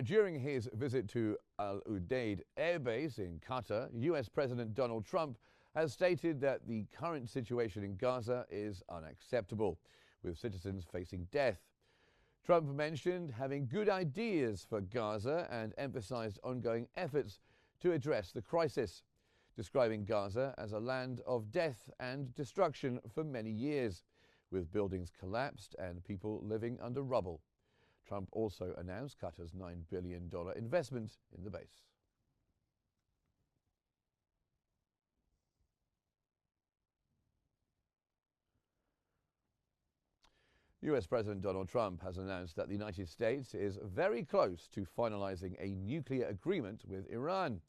Now, during his visit to Al Udeid Air Base in Qatar, US President Donald Trump has stated that the current situation in Gaza is unacceptable, with citizens facing death. Trump mentioned having good ideas for Gaza and emphasized ongoing efforts to address the crisis, describing Gaza as a land of death and destruction for many years, with buildings collapsed and people living under rubble. Trump also announced Qatar's $9 billion investment in the base. US President Donald Trump has announced that the United States is very close to finalizing a nuclear agreement with Iran.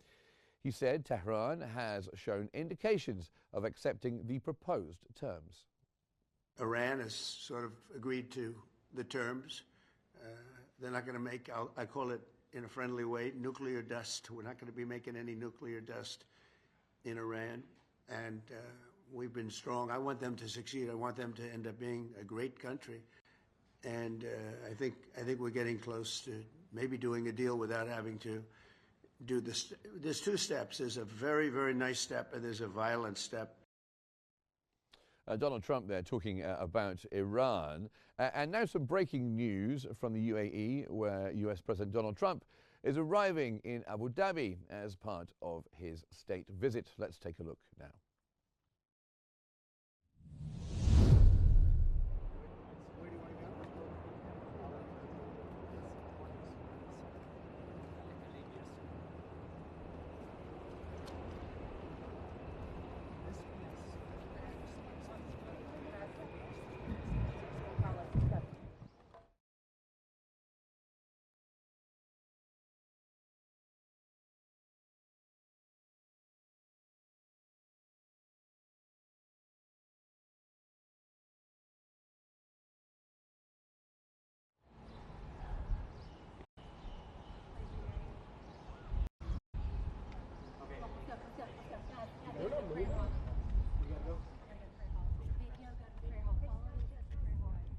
He said Tehran has shown indications of accepting the proposed terms. Iran has sort of agreed to the terms. They're not going to make, I call it in a friendly way, nuclear dust. We're not going to be making any nuclear dust in Iran. And we've been strong. I want them to succeed. I want them to end up being a great country. And I think we're getting close to maybe doing a deal without having to do this. There's two steps. There's a very, very nice step, and there's a violent step. Donald Trump there talking about Iran. And now some breaking news from the UAE, where US President Donald Trump is arriving in Abu Dhabi as part of his state visit. Let's take a look now.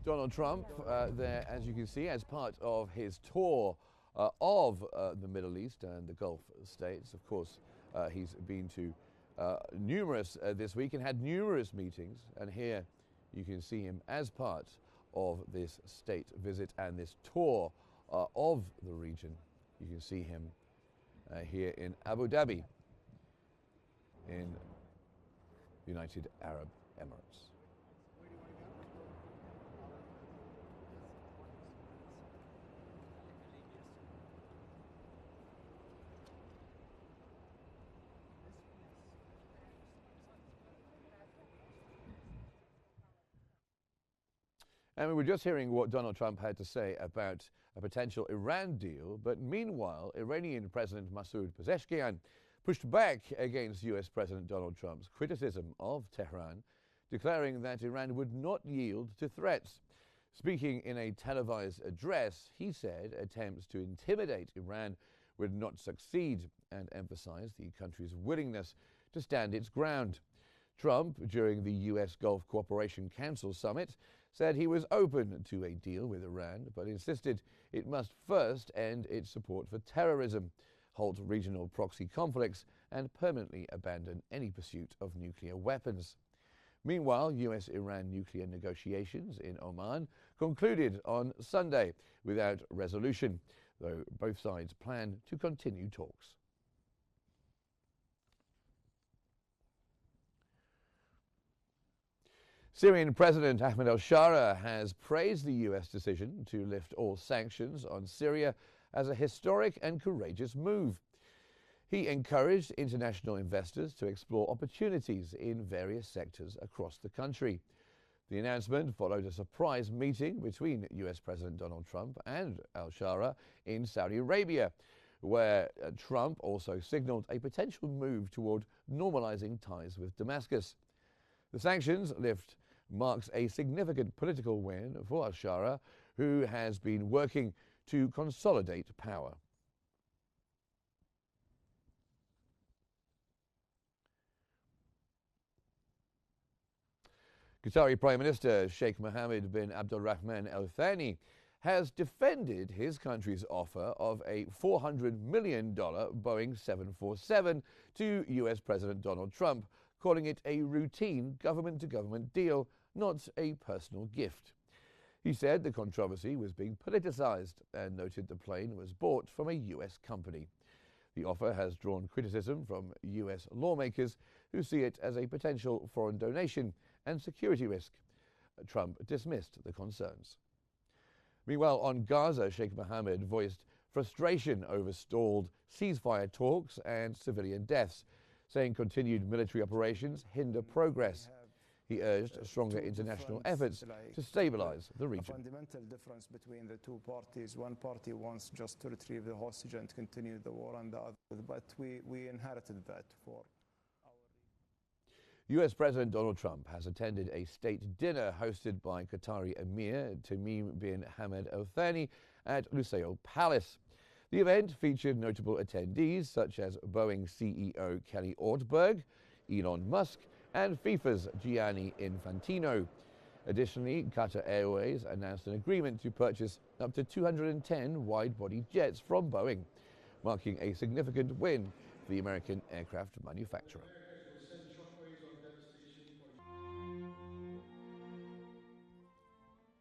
Donald Trump there, as you can see, as part of his tour of the Middle East and the Gulf states. Of course, he's been to numerous this week and had numerous meetings. And here you can see him as part of this state visit and this tour of the region. You can see him here in Abu Dhabi in United Arab Emirates. And we were just hearing what Donald Trump had to say about a potential Iran deal, but meanwhile, Iranian President Masoud Peskan pushed back against US President Donald Trump's criticism of Tehran, declaring that Iran would not yield to threats. Speaking in a televised address, he said attempts to intimidate Iran would not succeed and emphasized the country's willingness to stand its ground. Trump, during the U.S. Gulf Cooperation Council summit, said he was open to a deal with Iran, but insisted it must first end its support for terrorism, halt regional proxy conflicts, and permanently abandon any pursuit of nuclear weapons. Meanwhile, U.S.-Iran nuclear negotiations in Oman concluded on Sunday without resolution, though both sides plan to continue talks. Syrian President Ahmed Alshara has praised the U.S. decision to lift all sanctions on Syria as a historic and courageous move. He encouraged international investors to explore opportunities in various sectors across the country. The announcement followed a surprise meeting between U.S. President Donald Trump and Alshara in Saudi Arabia, where Trump also signaled a potential move toward normalizing ties with Damascus. The sanctions lift marks a significant political win for Alshara, who has been working to consolidate power. Qatari Prime Minister Sheikh Mohammed bin Abdulrahman Althani has defended his country's offer of a $400 million Boeing 747 to US President Donald Trump, calling it a routine government-to-government deal, not a personal gift. He said the controversy was being politicized and noted the plane was bought from a US company. The offer has drawn criticism from US lawmakers who see it as a potential foreign donation and security risk. Trump dismissed the concerns. Meanwhile, on Gaza, Sheikh Mohammed voiced frustration over stalled ceasefire talks and civilian deaths, saying continued military operations hinder progress. He urged stronger international efforts to stabilize the region. A fundamental difference between the two parties. One party wants just to retrieve the hostage and continue the war, and the other, but we inherited that for our region. US President Donald Trump has attended a state dinner hosted by Qatari Emir Tamim bin Hamad Althani at Lusail Palace. The event featured notable attendees such as Boeing CEO Kelly Ortberg, Elon Musk, and FIFA's Gianni Infantino. Additionally, Qatar Airways announced an agreement to purchase up to 210 wide-body jets from Boeing, marking a significant win for the American aircraft manufacturer.